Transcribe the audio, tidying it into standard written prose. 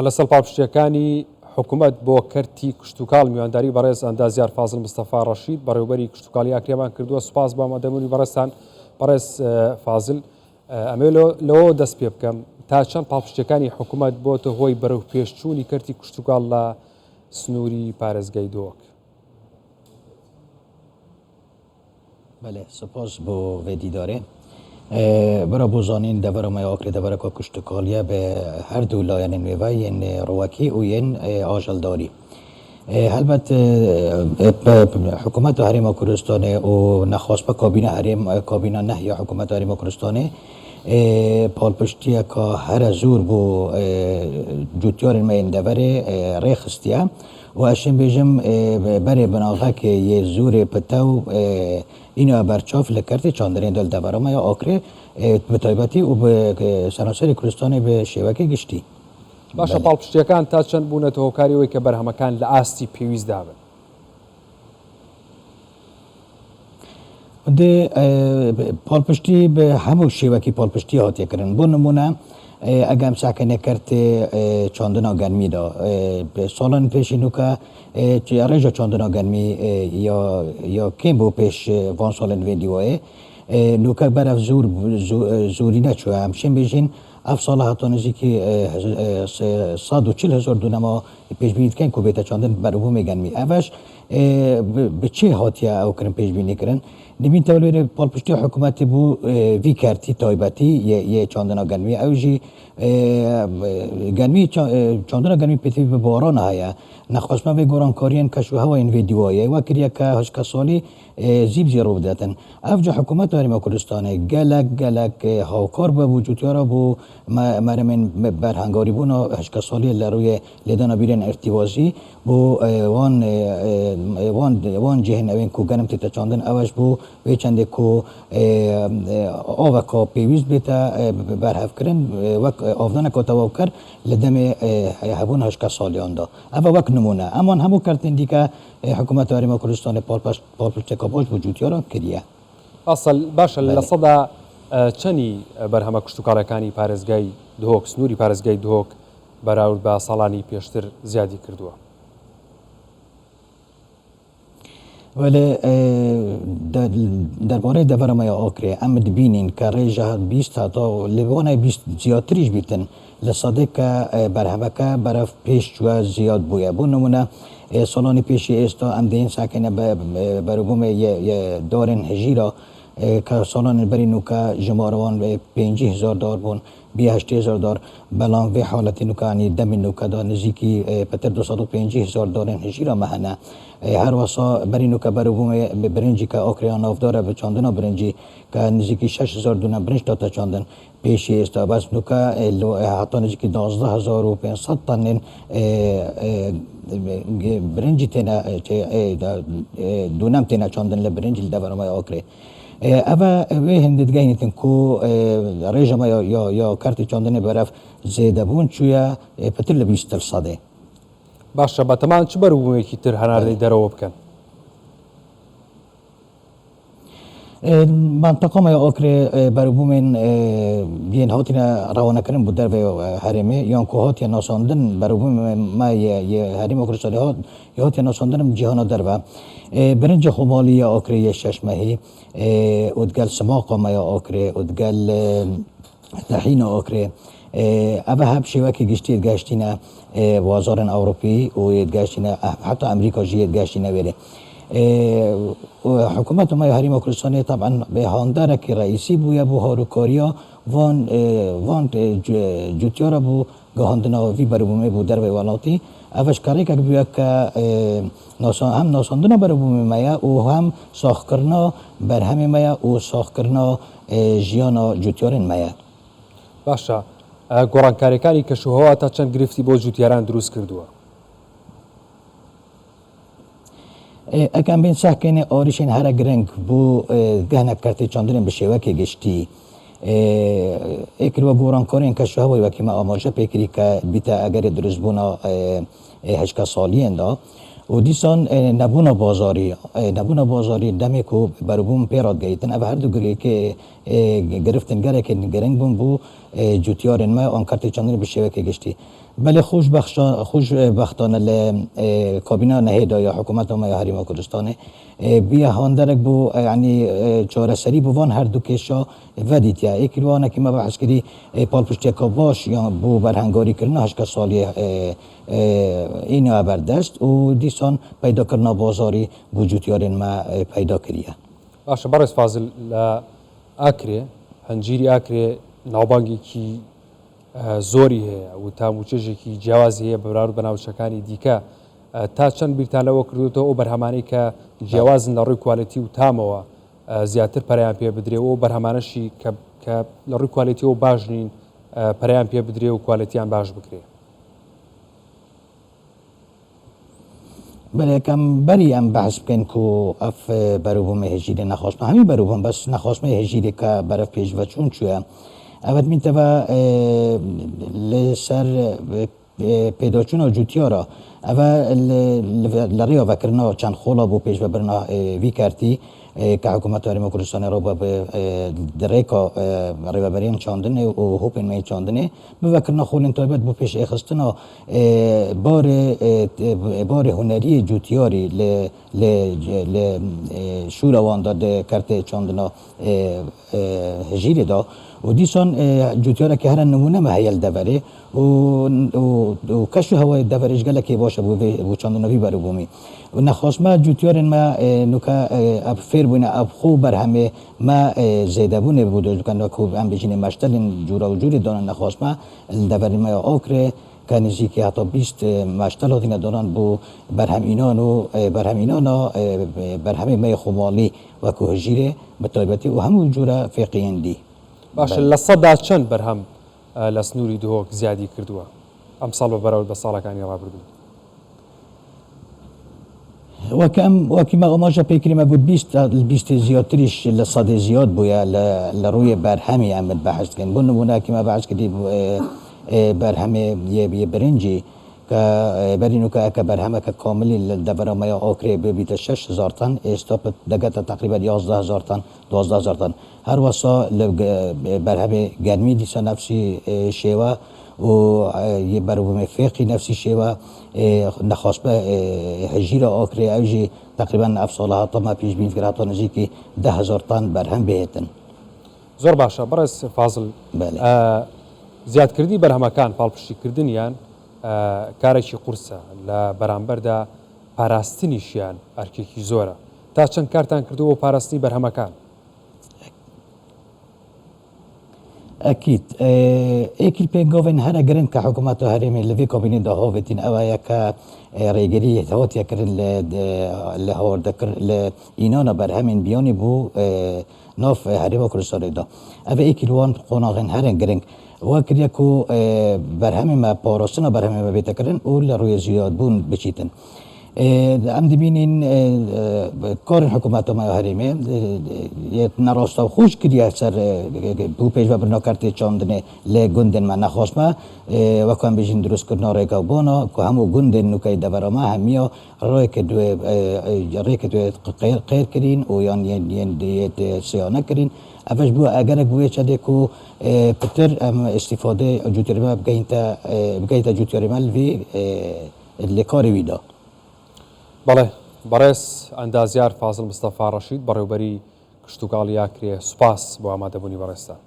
لەسەر پاڵپشتیەکانی حکوومەت بۆ کەرتی کشتتوکاڵ میوانداری بەڕێز ئەندازیار فازڵ مستەفا ڕەشید بەڕێوەبەری کشتتوکاڵی ئاکرێمان کردووە. سوپاس بە ئامادەبوونی بەڕێستان. بەڕێز فازڵ، ئەمێ لەوە دەست پێ بکەم تا چەند پاڵپشتیەکانی حکوومەت بۆتە هۆی بەرەو پێشچوونی کەرتی کشتتوکاڵ لە سنووری پارێزگای دۆک؟ بله، سپاس بۆ وێدیدارێ. برا بوزانین دەبەرە مای ئاکرێ دەبەرەکە کشتتوکاڵیە بە هەردوو لایەنên wêve yên rowakî û yên ajeldarî. Helbet Hikûmeta Herêma Kurdistanê û nexwaspa kabîna nehya Hikûmeta Herêma Kurdistanê palpiştiyeka here zûr bû cûtiyarên me yên deverê rêxistiye û ez şên bêjim berê binavekê yê zûrê pitew îna berçav li kertê çandinên dil devera me ya akrê bi taybetî û bi senaserê Kurdistanê bi şêwekê giştî. باشە، پاڵپشتیەکان تا چەند بوونەتە هۆکاری ئەوەی کە بەرهەمەکان لە ئاستی پێویست دابن؟ پاڵپشتی بە هەموو شێوەکی پاڵپشتی هاتیەکردن. بۆ نمونە ئەگەم ساکەنێ کەرتێ چاندنا گەرمیدا ساڵان پێشی نوکە ڕێژە چاندنا گەرمی یا کێم بۆ پێش وان ساڵن وێدیوایە نوکە بەرەف زوری نەچوە ئەم شێن بێژین ئەف ساڵە هەتا نزیکی 140,000 دونەما پێشبینیکەن کو بێتە چاندن بەربوومێ گەرمی ئەڤەش bi çê hatiye ew kirin pêşbînî kirin. Nivîn tewlêrê palpiştiya hikûmetê bû vî kertî taybetî yê çandina germî ew jî germî çandina germî pêtî bi baran heye. Nexwasma vê gorankariyên keşûhewayên vê dîwayê we kiriye ke hişka salî zîb zêro bidetin. Ev ji Hikûmeta Herêma Kurdistanê gelek hawkar be bû cûtiyara bû meremên berhengarîbûna hişka salî li rûyê lêdana bîrên irtîbazî bû wan cihên evên ku genim tête çandin eweş bû vê çendê ku aveka pêwîst bête berhevkirin wek avdaneka tewavkir li demê hebûn hişka saliyan da. Ev wek nimûne. Eman hemû kertên dîke Hikûmeta Herêma Kurdistanê palpişteka baş bû cûtiyaran kiriye. باشە، لە سەدا چەندی بەرهەمە کشتتوکاڵەکانی پارێزگای دهۆک سنووری پارێزگای دهۆک بەراورد بە ساڵانی پێشتر زیادی کردووە؟ ولی درباره دەبەرەمەیە ئاکرێ ئەم دبینین کە ڕێژە 20 هەتا لێوانای 20 زیاتریش بیتن لە سەدێکە بەرهەمەکە بەرەف پێش چووە زیاد بووە. بۆ نمونە ساڵانی پێشی ئێستا ئەم دەین ساکەنە بەرەبوومە دارên هەژیرە کە ساڵانی بەری نوکە ژمارەوان 50,000 دار بوون 80,000 دار بەڵام vê حالەتی نوکانی دەمی نوکەدا نزیکی پەتر 250,000 دارên هەژیرە مەهەنە. هەر وەسا بەری نوکە بەرەبوومە برنجی کە ئاکریان نافدارە بە چاندنا برنجی کە نزیکی 6,000 دونە برنج داتە چاندن پێشی ئێستا بەس نوکە هەتا نزیکی 12,500 تەنên برنجی تێنە دونەم تێنە چاندن لە برنجی لە دەبەرەمای ئاکرێ. ئەvە wê hindidgehînîtin ku rêjema ya kertê çandinê beref zêdebûn çûye pitir li 20%. باشە، بەتەمان چ بەرەبوومێکی تر هەناردەی دەرەوە بکەن؟ منطقەمە ئاکرێ بەرەبوومên yên hatîne rewanekirin bû dervê herêmê yan ku hatiye nasandin berەbûmê me Herêma Kurdistanê hatiye nasandin cîhana derve. Birinci xwemalî ya akrê yê şeşmehî û digel simaqa me ya akrê û digel tehîna akrê ev hep şêwekê giştî geştîne wazarên Ewropî û geştîne heta Emerîka jî geştîne wêrê. Hikûmeta me ya Herêma Kurdistanê taban bêhandarekî reîsî bûye bû harûkariya van cûtiyara bû gihandina vî berîbûmê bû dervê welatî. Ev karêkek bûye ke hem nasandina berîbûmê me ye û hem saxkirina berhemê me ye û saxkirina jiyana cûtiyarên me ye. باشە، گۆڕانکاریەکانی کەشوهەوا تا چەند گرفتی بۆ جوتیاران دروست کردووە؟ ئەگەم بین ساکێنێ ئاریشên here giring bû gehnek kertê çandinên bi şêwekê giştî êkiriwe gorankarên keşûhewayê wekî me amaje pêkirî ke bîte egerê dirûstbûna hişka saliyên da û dîsan nebûna bazarî demê ku berûbûm pê radgehîtin ev her du girêkê giriftin gerekên giring bûn bû جوتیارن ما آن کارت چاندن به شبکه گشتی بله خوشبختانه کابینه نهیدا یا حکومت ما یا هریما کردستان بیا هاندرک بو یعنی چهار سری بوان هر دو کشا ودیت یا یک روانه که ما بحث کردی پال پشتی کاباش یا بو برهنگاری کردن هشت سالی این برداشت و دیسان پیدا کردن بازاری وجودیارن ما پیدا کردیه. باشه برای فاضل آکره هنجیری آکره نوبانگی کی زۆری هەیە و تاموچێژێکی جیاوازی هەیە بەراورد بە ناوچەکانی دیکە تا چەند بیرتان لەوە کردوتەوە ئەو بەرهەمانەی کە جیاوازن لە ڕووی کوالەتی و تامەوە زیاتر پەریان پێ بدرێ و بەرهەمانەشی کە لە ڕووی کوالەتی و باش نین پەریان پێ بدرێ و کوالەتیان باش بکرێ. بله کم بری ام بحث بکن که اف بروبم هجیری نخواست همین بروبم بس نخواست هجیری که برف پیش و چون چوه اول می توا لسر پیداچون جوتیارا اول لریا وکرنا چند خولا بو پیش و برنا وی کرتی که حکومت هریما کردستان را به دریکا ریوبرین چاندنه و هوپن می چاندنه به وکرنا خولن تایبت بو پیش اخستنا بار هنری جوتیاری ل شورا وان داد کرته چاندنا هجیری دا و دیسان جوتیارا که هر نمونه محیل دوره و کشو هوای دورش گله که باشه بو چاندنوی برو بومی و نخواست ما جوتیارن ما نوکا اب فیر بوینه اب خوب بر همه ما زیده بونه بوده کنه که هم بجینه مشتلین جورا و جوری دانن نخواست ما دوری ما آکره که نزدیکی حتی 20 مشتل هاتین دارن بو برهمینان و برهمی می خمالی و که هجیره بطایبتی و همون جورا فقیین دی باشه لسەدا چەند بەرهەم لە سنووری دهۆک زیادی کردووە ئەم ساڵ بە بەراورد بە ساڵەکانی ڕابردوو وەکی ما ئەماژە پێکرێمە بود 20 زیاتریش لە سەدەی زیاد بووە لە ڕووی بەرهەمی ئەمت بەحثکەین بۆ نمونەکی ما بەحث کردی بەرهەمێ یە برنجی که برینو که برهمه که کاملی دورامه آکری ببیت 6000 تن استاپ دگت تقریبا 11000 تن 12000 تن هر واسا برهمه گرمی دیسا نفسی شیوه و یه برهمه فقی نفسی شیوه نخواست به هجیر آکری اوجی تقریبا افساله ها تا ما پیش بین فکر حتی نزدیکی 10000 تن برهم بهتن. زۆر باشە بەڕێز فازڵ زیادکردی بەرهەمەکان پاڵپشتیکردنیان کارێکی قورسە لە بەرامبەردا پاراستنیشیان ئەرکێکی زۆرە تا چەند کارتان کردووە پاراستنی بەرهەمەکان اكيد اكل بينغوفن هنا جرين كحكومات هرمي اللي في كابيني ده هوفتين او يك ريجري ثوت يكر اللي هو ذكر اينانا برهمين بيوني بو ناف هرمي كرسال ده ابي اكل وان قناغن هرن جرين وكر يكو برهمي ما باراستنا برهمي ما بيتكرن اول روي زياد بون بچيتن ام دبینین کار حکومت ما هریمه نراستا خوش کردی سر بو پیش و برنا کرده چاندنه لی گندن ما نخواست ما و کام بیشین درست کردن رای کابونا که همو گندن نکای دورا ما همیا رای که دو قیر کردین و یان دیت سیانه کردین افش بو اگر بوی چده کو پتر استفاده جوتیاری ما بگیتا جوتیاری ما لوی لکاری ویدا بەڵێ بەڕێز ئەندازیار فازڵ مستەفا ڕەشید بەڕێوبەری کشتتوکاڵی یاکرێ سوپاس بۆ ئامادەبوونی بەڕێستان